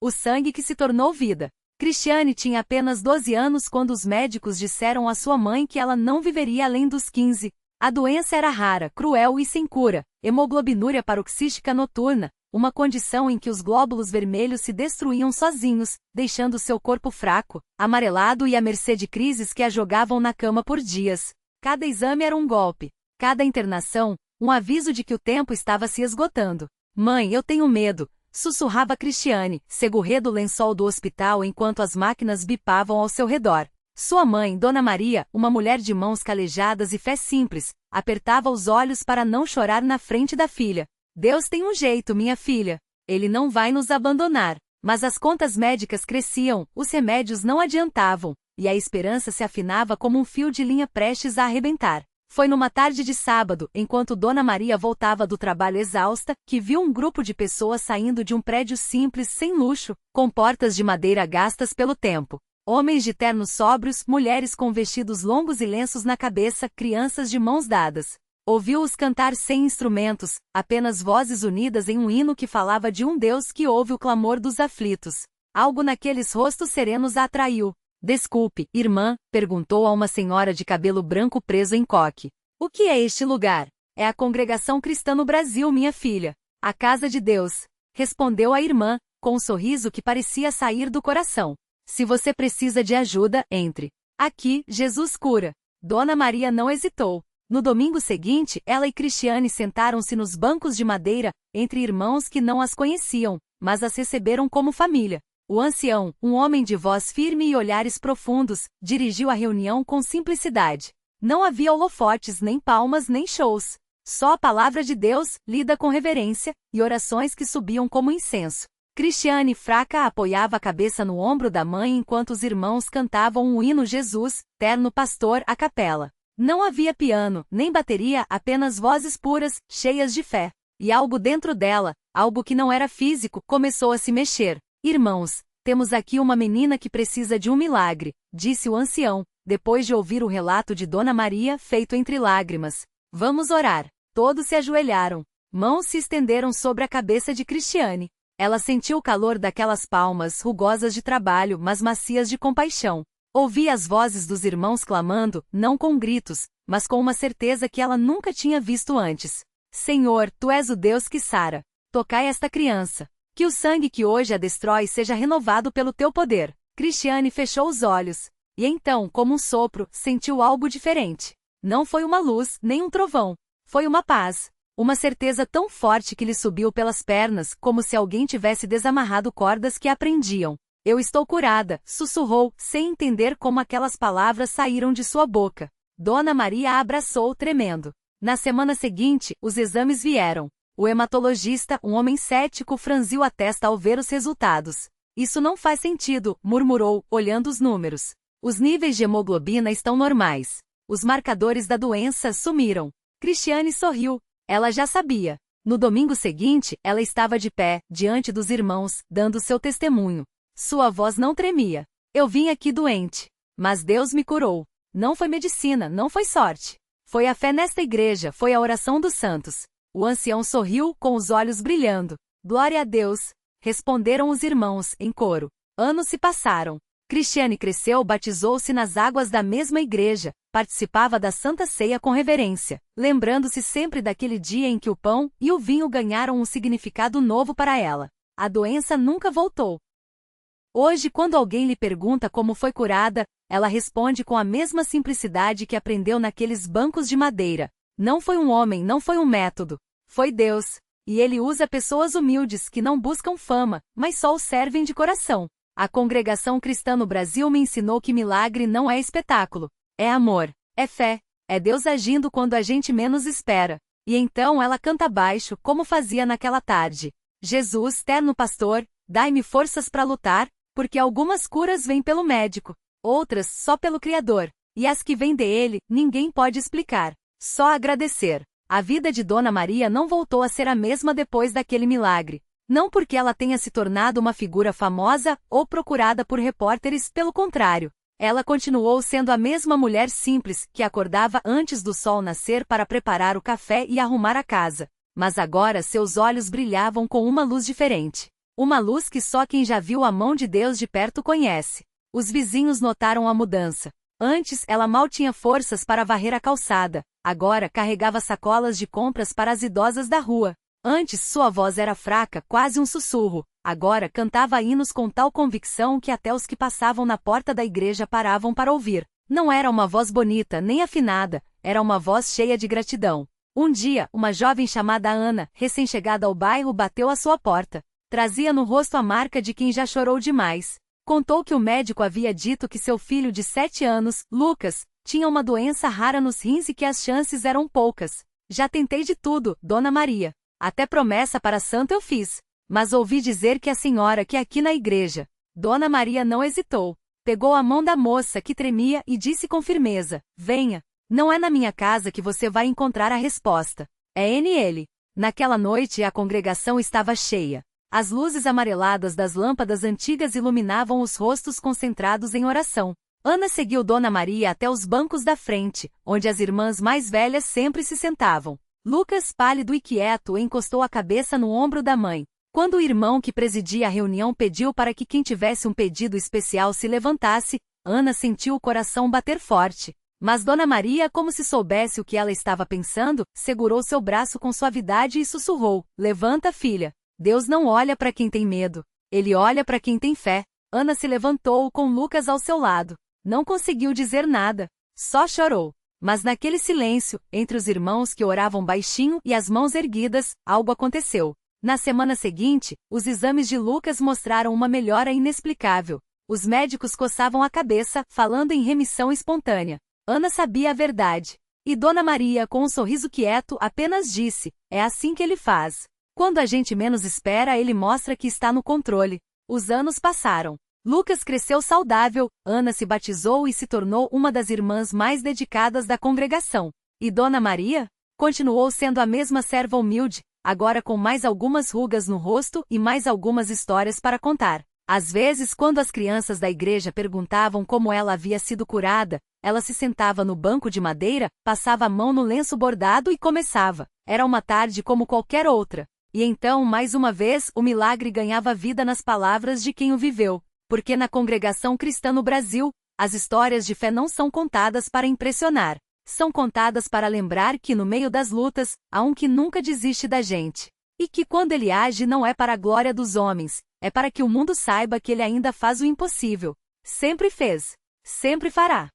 o sangue que se tornou vida. Cristiane tinha apenas 12 anos quando os médicos disseram à sua mãe que ela não viveria além dos 15. A doença era rara, cruel e sem cura, hemoglobinúria paroxística noturna, uma condição em que os glóbulos vermelhos se destruíam sozinhos, deixando seu corpo fraco, amarelado e à mercê de crises que a jogavam na cama por dias. Cada exame era um golpe. Cada internação, um aviso de que o tempo estava se esgotando. Mãe, eu tenho medo, sussurrava Cristiane, segurrando o lençol do hospital enquanto as máquinas bipavam ao seu redor. Sua mãe, Dona Maria, uma mulher de mãos calejadas e fé simples, apertava os olhos para não chorar na frente da filha. Deus tem um jeito, minha filha. Ele não vai nos abandonar. Mas as contas médicas cresciam, os remédios não adiantavam, e a esperança se afinava como um fio de linha prestes a arrebentar. Foi numa tarde de sábado, enquanto Dona Maria voltava do trabalho exausta, que viu um grupo de pessoas saindo de um prédio simples sem luxo, com portas de madeira gastas pelo tempo. Homens de ternos sóbrios, mulheres com vestidos longos e lenços na cabeça, crianças de mãos dadas. Ouviu-os cantar sem instrumentos, apenas vozes unidas em um hino que falava de um Deus que ouve o clamor dos aflitos. Algo naqueles rostos serenos a atraiu. Desculpe, irmã, perguntou a uma senhora de cabelo branco preso em coque. O que é este lugar? É a Congregação Cristã no Brasil, minha filha. A casa de Deus. Respondeu a irmã, com um sorriso que parecia sair do coração. Se você precisa de ajuda, entre. Aqui, Jesus cura. Dona Maria não hesitou. No domingo seguinte, ela e Cristiane sentaram-se nos bancos de madeira, entre irmãos que não as conheciam, mas as receberam como família. O ancião, um homem de voz firme e olhares profundos, dirigiu a reunião com simplicidade. Não havia holofotes, nem palmas, nem shows. Só a palavra de Deus, lida com reverência, e orações que subiam como incenso. Cristiane, fraca, apoiava a cabeça no ombro da mãe enquanto os irmãos cantavam o hino Jesus, terno pastor, a capela. Não havia piano, nem bateria, apenas vozes puras, cheias de fé. E algo dentro dela, algo que não era físico, começou a se mexer. Irmãos, temos aqui uma menina que precisa de um milagre, disse o ancião, depois de ouvir o relato de Dona Maria, feito entre lágrimas. Vamos orar. Todos se ajoelharam. Mãos se estenderam sobre a cabeça de Cristiane. Ela sentiu o calor daquelas palmas, rugosas de trabalho, mas macias de compaixão. Ouvia as vozes dos irmãos clamando, não com gritos, mas com uma certeza que ela nunca tinha visto antes. Senhor, Tu és o Deus que sara. Tocai esta criança. Que o sangue que hoje a destrói seja renovado pelo Teu poder. Cristiane fechou os olhos. E então, como um sopro, sentiu algo diferente. Não foi uma luz, nem um trovão. Foi uma paz. Uma certeza tão forte que lhe subiu pelas pernas, como se alguém tivesse desamarrado cordas que a prendiam. Eu estou curada, sussurrou, sem entender como aquelas palavras saíram de sua boca. Dona Maria a abraçou, tremendo. Na semana seguinte, os exames vieram. O hematologista, um homem cético, franziu a testa ao ver os resultados. Isso não faz sentido, murmurou, olhando os números. Os níveis de hemoglobina estão normais. Os marcadores da doença sumiram. Cristiane sorriu. Ela já sabia. No domingo seguinte, ela estava de pé, diante dos irmãos, dando seu testemunho. Sua voz não tremia. Eu vim aqui doente. Mas Deus me curou. Não foi medicina, não foi sorte. Foi a fé nesta igreja, foi a oração dos santos. O ancião sorriu, com os olhos brilhando. Glória a Deus! Responderam os irmãos, em coro. Anos se passaram. Cristiane cresceu, batizou-se nas águas da mesma igreja, participava da Santa Ceia com reverência, lembrando-se sempre daquele dia em que o pão e o vinho ganharam um significado novo para ela. A doença nunca voltou. Hoje, quando alguém lhe pergunta como foi curada, ela responde com a mesma simplicidade que aprendeu naqueles bancos de madeira. Não foi um homem, não foi um método. Foi Deus. E Ele usa pessoas humildes que não buscam fama, mas só o servem de coração. A Congregação Cristã no Brasil me ensinou que milagre não é espetáculo. É amor. É fé. É Deus agindo quando a gente menos espera. E então ela canta baixo, como fazia naquela tarde. Jesus, terno pastor, dai-me forças para lutar, porque algumas curas vêm pelo médico, outras só pelo Criador, e as que vêm dele, ninguém pode explicar. Só agradecer. A vida de Dona Maria não voltou a ser a mesma depois daquele milagre. Não porque ela tenha se tornado uma figura famosa ou procurada por repórteres, pelo contrário. Ela continuou sendo a mesma mulher simples que acordava antes do sol nascer para preparar o café e arrumar a casa. Mas agora seus olhos brilhavam com uma luz diferente. Uma luz que só quem já viu a mão de Deus de perto conhece. Os vizinhos notaram a mudança. Antes, ela mal tinha forças para varrer a calçada. Agora, carregava sacolas de compras para as idosas da rua. Antes, sua voz era fraca, quase um sussurro. Agora, cantava hinos com tal convicção que até os que passavam na porta da igreja paravam para ouvir. Não era uma voz bonita, nem afinada. Era uma voz cheia de gratidão. Um dia, uma jovem chamada Ana, recém-chegada ao bairro, bateu à sua porta. Trazia no rosto a marca de quem já chorou demais. Contou que o médico havia dito que seu filho de 7 anos, Lucas, tinha uma doença rara nos rins e que as chances eram poucas. Já tentei de tudo, Dona Maria. Até promessa para santo eu fiz. Mas ouvi dizer que a senhora que aqui na igreja. Dona Maria não hesitou. Pegou a mão da moça que tremia e disse com firmeza: venha. Não é na minha casa que você vai encontrar a resposta. É nele. Naquela noite a congregação estava cheia. As luzes amareladas das lâmpadas antigas iluminavam os rostos concentrados em oração. Ana seguiu Dona Maria até os bancos da frente, onde as irmãs mais velhas sempre se sentavam. Lucas, pálido e quieto, encostou a cabeça no ombro da mãe. Quando o irmão que presidia a reunião pediu para que quem tivesse um pedido especial se levantasse, Ana sentiu o coração bater forte. Mas Dona Maria, como se soubesse o que ela estava pensando, segurou seu braço com suavidade e sussurrou: levanta, filha. Deus não olha para quem tem medo. Ele olha para quem tem fé. Ana se levantou com Lucas ao seu lado. Não conseguiu dizer nada. Só chorou. Mas naquele silêncio, entre os irmãos que oravam baixinho e as mãos erguidas, algo aconteceu. Na semana seguinte, os exames de Lucas mostraram uma melhora inexplicável. Os médicos coçavam a cabeça, falando em remissão espontânea. Ana sabia a verdade. E Dona Maria, com um sorriso quieto, apenas disse: é assim que ele faz. Quando a gente menos espera, ele mostra que está no controle. Os anos passaram. Lucas cresceu saudável, Ana se batizou e se tornou uma das irmãs mais dedicadas da congregação. E Dona Maria? Continuou sendo a mesma serva humilde, agora com mais algumas rugas no rosto e mais algumas histórias para contar. Às vezes, quando as crianças da igreja perguntavam como ela havia sido curada, ela se sentava no banco de madeira, passava a mão no lenço bordado e começava. Era uma tarde como qualquer outra. E então, mais uma vez, o milagre ganhava vida nas palavras de quem o viveu. Porque na congregação cristã no Brasil, as histórias de fé não são contadas para impressionar. São contadas para lembrar que no meio das lutas, há um que nunca desiste da gente. E que quando ele age não é para a glória dos homens, é para que o mundo saiba que ele ainda faz o impossível. Sempre fez. Sempre fará.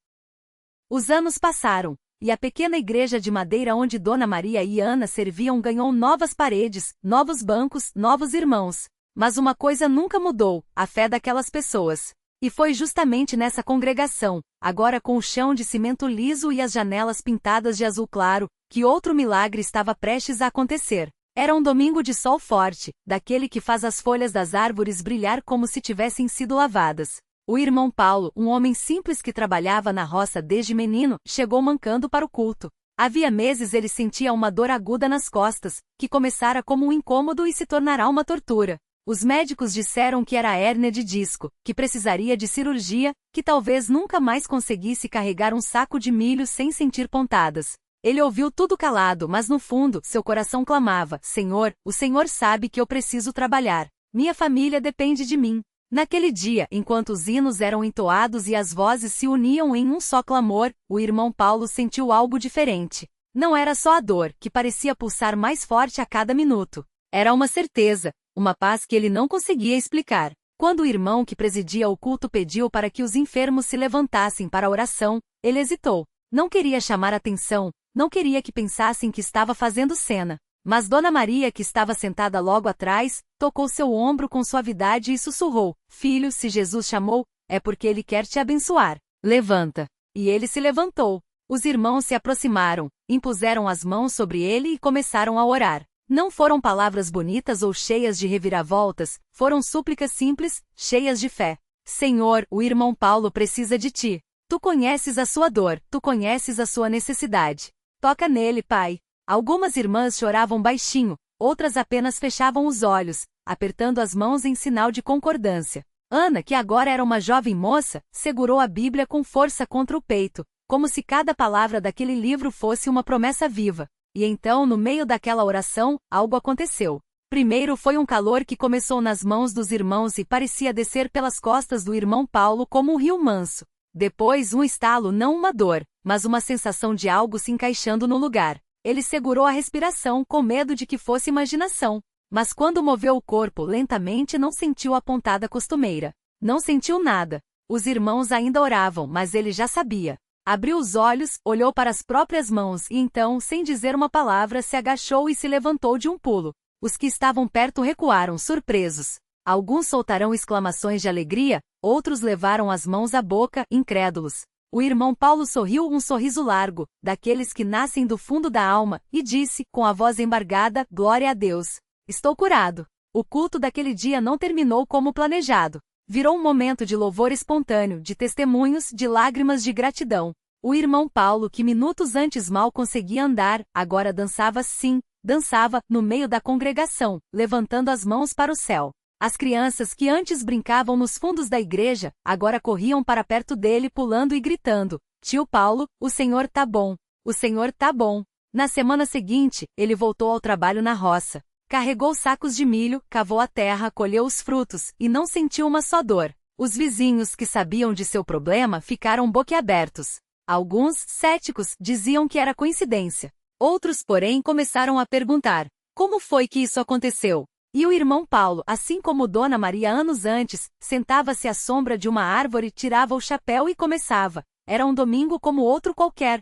Os anos passaram, e a pequena igreja de madeira onde Dona Maria e Ana serviam ganhou novas paredes, novos bancos, novos irmãos. Mas uma coisa nunca mudou: a fé daquelas pessoas. E foi justamente nessa congregação, agora com o chão de cimento liso e as janelas pintadas de azul claro, que outro milagre estava prestes a acontecer. Era um domingo de sol forte, daquele que faz as folhas das árvores brilhar como se tivessem sido lavadas. O irmão Paulo, um homem simples que trabalhava na roça desde menino, chegou mancando para o culto. Havia meses ele sentia uma dor aguda nas costas, que começara como um incômodo e se tornará uma tortura. Os médicos disseram que era hérnia de disco, que precisaria de cirurgia, que talvez nunca mais conseguisse carregar um saco de milho sem sentir pontadas. Ele ouviu tudo calado, mas no fundo, seu coração clamava: Senhor, o Senhor sabe que eu preciso trabalhar. Minha família depende de mim. Naquele dia, enquanto os hinos eram entoados e as vozes se uniam em um só clamor, o irmão Paulo sentiu algo diferente. Não era só a dor, que parecia pulsar mais forte a cada minuto. Era uma certeza, uma paz que ele não conseguia explicar. Quando o irmão que presidia o culto pediu para que os enfermos se levantassem para a oração, ele hesitou. Não queria chamar atenção, não queria que pensassem que estava fazendo cena. Mas Dona Maria, que estava sentada logo atrás, tocou seu ombro com suavidade e sussurrou: Filho, se Jesus chamou, é porque ele quer te abençoar. Levanta. E ele se levantou. Os irmãos se aproximaram, impuseram as mãos sobre ele e começaram a orar. Não foram palavras bonitas ou cheias de reviravoltas, foram súplicas simples, cheias de fé. Senhor, o irmão Paulo precisa de ti. Tu conheces a sua dor, tu conheces a sua necessidade. Toca nele, Pai. Algumas irmãs choravam baixinho, outras apenas fechavam os olhos, apertando as mãos em sinal de concordância. Ana, que agora era uma jovem moça, segurou a Bíblia com força contra o peito, como se cada palavra daquele livro fosse uma promessa viva. E então, no meio daquela oração, algo aconteceu. Primeiro foi um calor que começou nas mãos dos irmãos e parecia descer pelas costas do irmão Paulo como um rio manso. Depois um estalo, não uma dor, mas uma sensação de algo se encaixando no lugar. Ele segurou a respiração com medo de que fosse imaginação. Mas quando moveu o corpo lentamente não sentiu a pontada costumeira. Não sentiu nada. Os irmãos ainda oravam, mas ele já sabia. Abriu os olhos, olhou para as próprias mãos e então, sem dizer uma palavra, se agachou e se levantou de um pulo. Os que estavam perto recuaram, surpresos. Alguns soltaram exclamações de alegria, outros levaram as mãos à boca, incrédulos. O irmão Paulo sorriu um sorriso largo, daqueles que nascem do fundo da alma, e disse, com a voz embargada, glória a Deus. Estou curado. O culto daquele dia não terminou como planejado. Virou um momento de louvor espontâneo, de testemunhos, de lágrimas de gratidão. O irmão Paulo, que minutos antes mal conseguia andar, agora dançava sim, dançava, no meio da congregação, levantando as mãos para o céu. As crianças que antes brincavam nos fundos da igreja, agora corriam para perto dele pulando e gritando, tio Paulo, o Senhor tá bom. O Senhor tá bom. Na semana seguinte, ele voltou ao trabalho na roça. Carregou sacos de milho, cavou a terra, colheu os frutos, e não sentiu uma só dor. Os vizinhos que sabiam de seu problema ficaram boquiabertos. Alguns, céticos, diziam que era coincidência. Outros, porém, começaram a perguntar, como foi que isso aconteceu? E o irmão Paulo, assim como Dona Maria anos antes, sentava-se à sombra de uma árvore, tirava o chapéu e começava. Era um domingo como outro qualquer.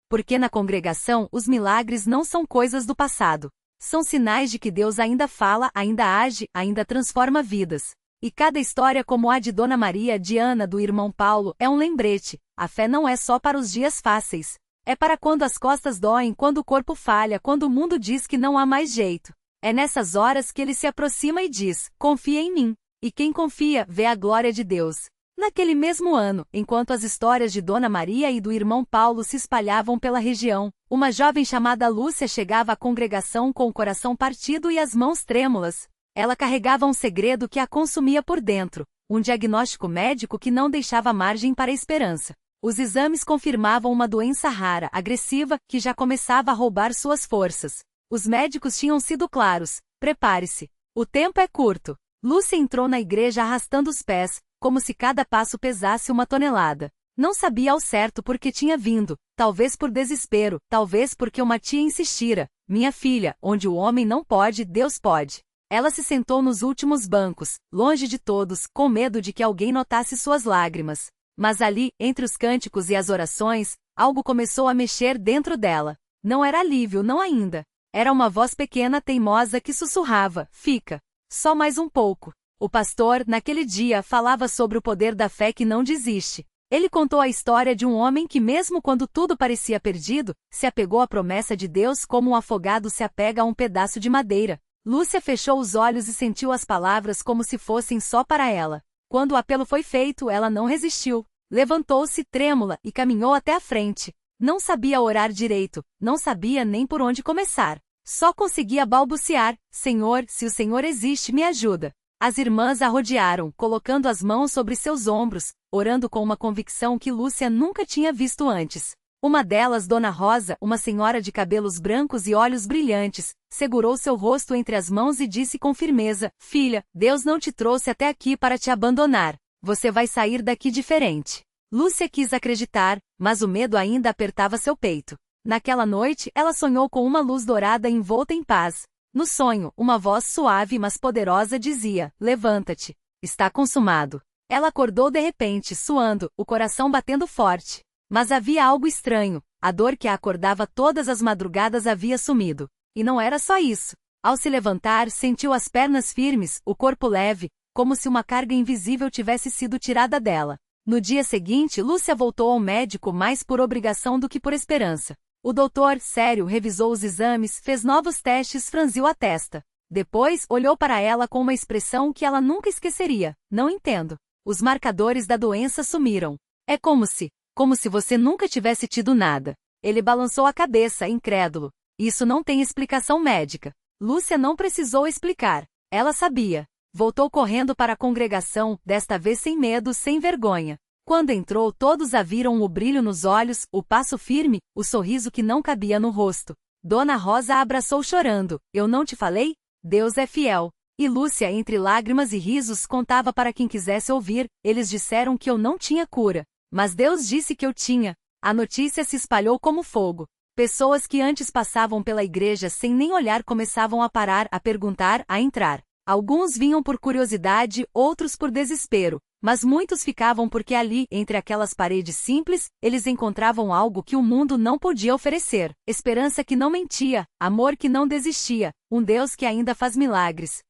Porque na congregação, os milagres não são coisas do passado. São sinais de que Deus ainda fala, ainda age, ainda transforma vidas. E cada história como a de Dona Maria, de Ana, do irmão Paulo, é um lembrete. A fé não é só para os dias fáceis. É para quando as costas doem, quando o corpo falha, quando o mundo diz que não há mais jeito. É nessas horas que ele se aproxima e diz, confia em mim. E quem confia, vê a glória de Deus. Naquele mesmo ano, enquanto as histórias de Dona Maria e do irmão Paulo se espalhavam pela região, uma jovem chamada Lúcia chegava à congregação com o coração partido e as mãos trêmulas. Ela carregava um segredo que a consumia por dentro, um diagnóstico médico que não deixava margem para a esperança. Os exames confirmavam uma doença rara, agressiva, que já começava a roubar suas forças. Os médicos tinham sido claros, prepare-se. O tempo é curto. Lúcia entrou na igreja arrastando os pés, como se cada passo pesasse uma tonelada. Não sabia ao certo por que tinha vindo, talvez por desespero, talvez porque uma tia insistira. Minha filha, onde o homem não pode, Deus pode. Ela se sentou nos últimos bancos, longe de todos, com medo de que alguém notasse suas lágrimas. Mas ali, entre os cânticos e as orações, algo começou a mexer dentro dela. Não era alívio, não ainda. Era uma voz pequena teimosa que sussurrava, fica. Só mais um pouco. O pastor, naquele dia, falava sobre o poder da fé que não desiste. Ele contou a história de um homem que mesmo quando tudo parecia perdido, se apegou à promessa de Deus como um afogado se apega a um pedaço de madeira. Lúcia fechou os olhos e sentiu as palavras como se fossem só para ela. Quando o apelo foi feito, ela não resistiu. Levantou-se, trêmula, e caminhou até a frente. Não sabia orar direito, não sabia nem por onde começar. Só conseguia balbuciar, Senhor, se o Senhor existe, me ajuda. As irmãs a rodearam, colocando as mãos sobre seus ombros, orando com uma convicção que Lúcia nunca tinha visto antes. Uma delas, Dona Rosa, uma senhora de cabelos brancos e olhos brilhantes, segurou seu rosto entre as mãos e disse com firmeza, filha, Deus não te trouxe até aqui para te abandonar. Você vai sair daqui diferente. Lúcia quis acreditar, mas o medo ainda apertava seu peito. Naquela noite, ela sonhou com uma luz dourada envolta em paz. No sonho, uma voz suave mas poderosa dizia, levanta-te. Está consumado. Ela acordou de repente, suando, o coração batendo forte. Mas havia algo estranho. A dor que a acordava todas as madrugadas havia sumido. E não era só isso. Ao se levantar, sentiu as pernas firmes, o corpo leve, como se uma carga invisível tivesse sido tirada dela. No dia seguinte, Lúcia voltou ao médico mais por obrigação do que por esperança. O doutor, sério, revisou os exames, fez novos testes, franziu a testa. Depois, olhou para ela com uma expressão que ela nunca esqueceria. Não entendo. Os marcadores da doença sumiram. É como se você nunca tivesse tido nada. Ele balançou a cabeça, incrédulo. Isso não tem explicação médica. Lúcia não precisou explicar. Ela sabia. Voltou correndo para a congregação, desta vez sem medo, sem vergonha. Quando entrou, todos a viram o brilho nos olhos, o passo firme, o sorriso que não cabia no rosto. Dona Rosa a abraçou chorando. Eu não te falei? Deus é fiel. E Lúcia, entre lágrimas e risos, contava para quem quisesse ouvir. Eles disseram que eu não tinha cura. Mas Deus disse que eu tinha. A notícia se espalhou como fogo. Pessoas que antes passavam pela igreja sem nem olhar começavam a parar, a perguntar, a entrar. Alguns vinham por curiosidade, outros por desespero. Mas muitos ficavam porque ali, entre aquelas paredes simples, eles encontravam algo que o mundo não podia oferecer. Esperança que não mentia, amor que não desistia, um Deus que ainda faz milagres.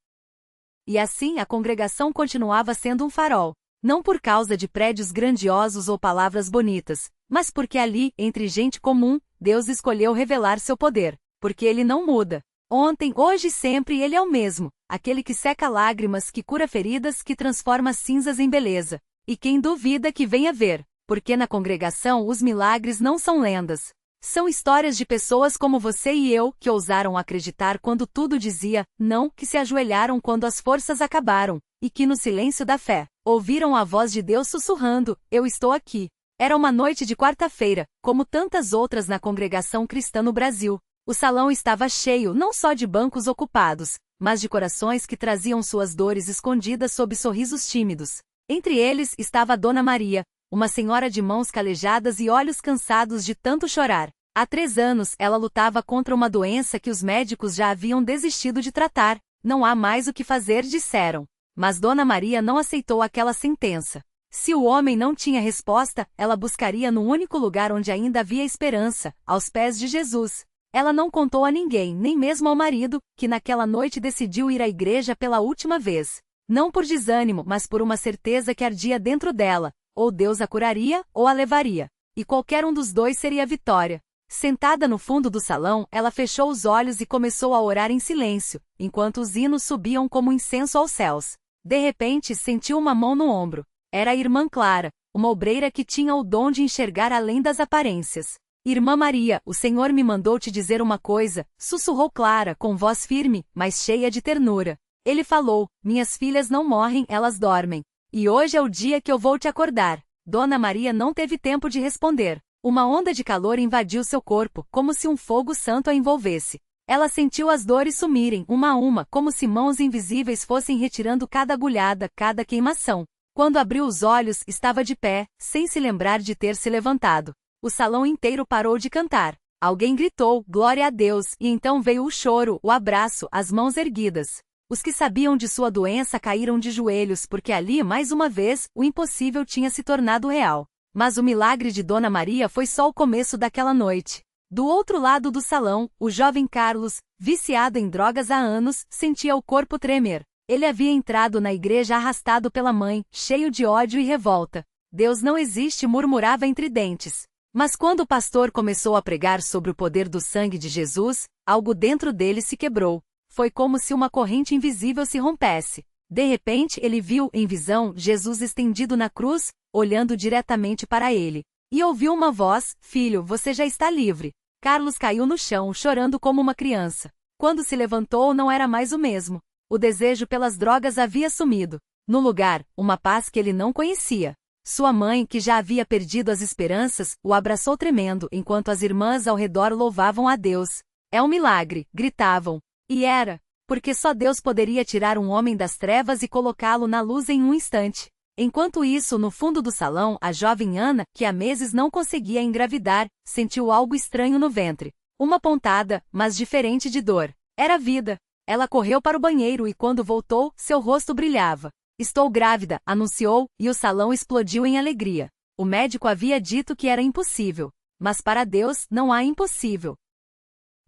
E assim a congregação continuava sendo um farol. Não por causa de prédios grandiosos ou palavras bonitas, mas porque ali, entre gente comum, Deus escolheu revelar seu poder. Porque Ele não muda. Ontem, hoje e sempre Ele é o mesmo. Aquele que seca lágrimas, que cura feridas, que transforma cinzas em beleza. E quem duvida que venha ver. Porque na congregação os milagres não são lendas. São histórias de pessoas como você e eu, que ousaram acreditar quando tudo dizia não, que se ajoelharam quando as forças acabaram, e que no silêncio da fé, ouviram a voz de Deus sussurrando, eu estou aqui. Era uma noite de quarta-feira, como tantas outras na congregação cristã no Brasil. O salão estava cheio não só de bancos ocupados, mas de corações que traziam suas dores escondidas sob sorrisos tímidos. Entre eles estava a Dona Maria, uma senhora de mãos calejadas e olhos cansados de tanto chorar. Há 3 anos ela lutava contra uma doença que os médicos já haviam desistido de tratar. Não há mais o que fazer, disseram. Mas Dona Maria não aceitou aquela sentença. Se o homem não tinha resposta, ela buscaria no único lugar onde ainda havia esperança, aos pés de Jesus. Ela não contou a ninguém, nem mesmo ao marido, que naquela noite decidiu ir à igreja pela última vez. Não por desânimo, mas por uma certeza que ardia dentro dela. Ou Deus a curaria, ou a levaria. E qualquer um dos dois seria a vitória. Sentada no fundo do salão, ela fechou os olhos e começou a orar em silêncio, enquanto os hinos subiam como incenso aos céus. De repente, sentiu uma mão no ombro. Era a irmã Clara, uma obreira que tinha o dom de enxergar além das aparências. Irmã Maria, o Senhor me mandou te dizer uma coisa, sussurrou Clara com voz firme, mas cheia de ternura. Ele falou, minhas filhas não morrem, elas dormem. E hoje é o dia que eu vou te acordar. Dona Maria não teve tempo de responder. Uma onda de calor invadiu seu corpo, como se um fogo santo a envolvesse. Ela sentiu as dores sumirem, uma a uma, como se mãos invisíveis fossem retirando cada agulhada, cada queimação. Quando abriu os olhos, estava de pé, sem se lembrar de ter se levantado. O salão inteiro parou de cantar. Alguém gritou, glória a Deus, e então veio o choro, o abraço, as mãos erguidas. Os que sabiam de sua doença caíram de joelhos porque ali, mais uma vez, o impossível tinha se tornado real. Mas o milagre de Dona Maria foi só o começo daquela noite. Do outro lado do salão, o jovem Carlos, viciado em drogas há anos, sentia o corpo tremer. Ele havia entrado na igreja arrastado pela mãe, cheio de ódio e revolta. Deus não existe, murmurava entre dentes. Mas quando o pastor começou a pregar sobre o poder do sangue de Jesus, algo dentro dele se quebrou. Foi como se uma corrente invisível se rompesse. De repente ele viu, em visão, Jesus estendido na cruz, olhando diretamente para ele. E ouviu uma voz, filho, você já está livre. Carlos caiu no chão, chorando como uma criança. Quando se levantou não era mais o mesmo. O desejo pelas drogas havia sumido. No lugar, uma paz que ele não conhecia. Sua mãe, que já havia perdido as esperanças, o abraçou tremendo, enquanto as irmãs ao redor louvavam a Deus. É um milagre, gritavam. E era, porque só Deus poderia tirar um homem das trevas e colocá-lo na luz em um instante. Enquanto isso, no fundo do salão, a jovem Ana, que há meses não conseguia engravidar, sentiu algo estranho no ventre. Uma pontada, mas diferente de dor. Era vida. Ela correu para o banheiro e quando voltou, seu rosto brilhava. Estou grávida, anunciou, e o salão explodiu em alegria. O médico havia dito que era impossível. Mas para Deus, não há impossível.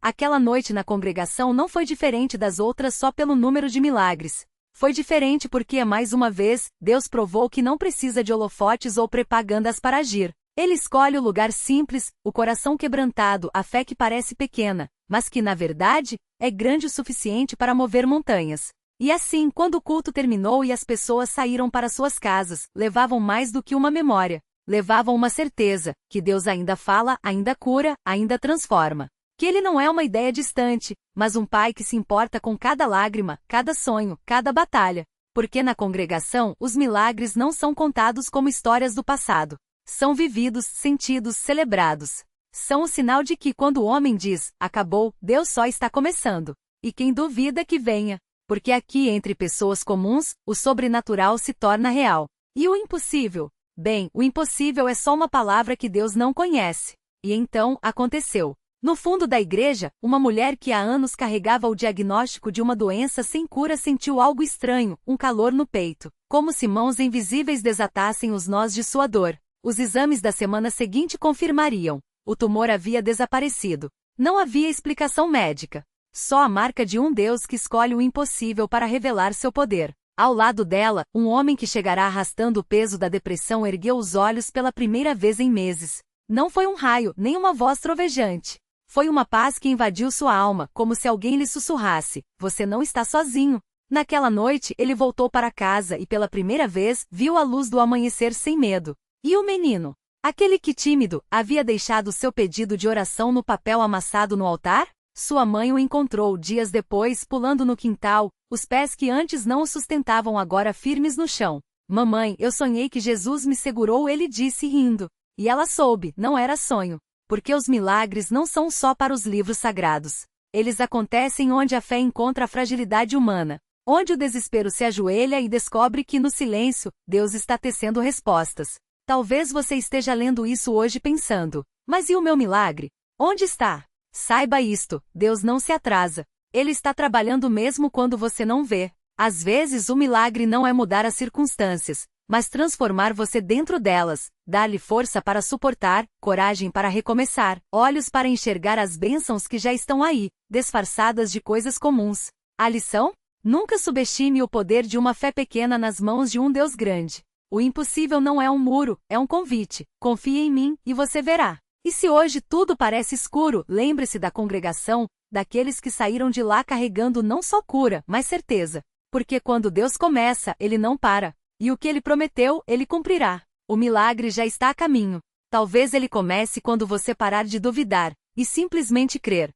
Aquela noite na congregação não foi diferente das outras só pelo número de milagres. Foi diferente porque, mais uma vez, Deus provou que não precisa de holofotes ou propagandas para agir. Ele escolhe o lugar simples, o coração quebrantado, a fé que parece pequena, mas que, na verdade, é grande o suficiente para mover montanhas. E assim, quando o culto terminou e as pessoas saíram para suas casas, levavam mais do que uma memória. Levavam uma certeza, que Deus ainda fala, ainda cura, ainda transforma. Que Ele não é uma ideia distante, mas um Pai que se importa com cada lágrima, cada sonho, cada batalha. Porque na congregação, os milagres não são contados como histórias do passado. São vividos, sentidos, celebrados. São o sinal de que quando o homem diz, acabou, Deus só está começando. E quem duvida que venha. Porque aqui entre pessoas comuns, o sobrenatural se torna real. E o impossível? Bem, o impossível é só uma palavra que Deus não conhece. E então, aconteceu. No fundo da igreja, uma mulher que há anos carregava o diagnóstico de uma doença sem cura sentiu algo estranho, um calor no peito, como se mãos invisíveis desatassem os nós de sua dor. Os exames da semana seguinte confirmariam. O tumor havia desaparecido. Não havia explicação médica. Só a marca de um Deus que escolhe o impossível para revelar seu poder. Ao lado dela, um homem que chegará arrastando o peso da depressão ergueu os olhos pela primeira vez em meses. Não foi um raio, nem uma voz trovejante. Foi uma paz que invadiu sua alma, como se alguém lhe sussurrasse: você não está sozinho. Naquela noite, ele voltou para casa e pela primeira vez, viu a luz do amanhecer sem medo. E o menino? Aquele que tímido, havia deixado seu pedido de oração no papel amassado no altar? Sua mãe o encontrou dias depois pulando no quintal, os pés que antes não o sustentavam agora firmes no chão. Mamãe, eu sonhei que Jesus me segurou, ele disse rindo. E ela soube, não era sonho. Porque os milagres não são só para os livros sagrados. Eles acontecem onde a fé encontra a fragilidade humana. Onde o desespero se ajoelha e descobre que no silêncio, Deus está tecendo respostas. Talvez você esteja lendo isso hoje pensando: mas e o meu milagre? Onde está? Saiba isto, Deus não se atrasa. Ele está trabalhando mesmo quando você não vê. Às vezes o milagre não é mudar as circunstâncias, mas transformar você dentro delas, dar-lhe força para suportar, coragem para recomeçar, olhos para enxergar as bênçãos que já estão aí, disfarçadas de coisas comuns. A lição? Nunca subestime o poder de uma fé pequena nas mãos de um Deus grande. O impossível não é um muro, é um convite. Confie em mim, e você verá. E se hoje tudo parece escuro, lembre-se da congregação, daqueles que saíram de lá carregando não só cura, mas certeza. Porque quando Deus começa, Ele não para. E o que Ele prometeu, Ele cumprirá. O milagre já está a caminho. Talvez ele comece quando você parar de duvidar e simplesmente crer.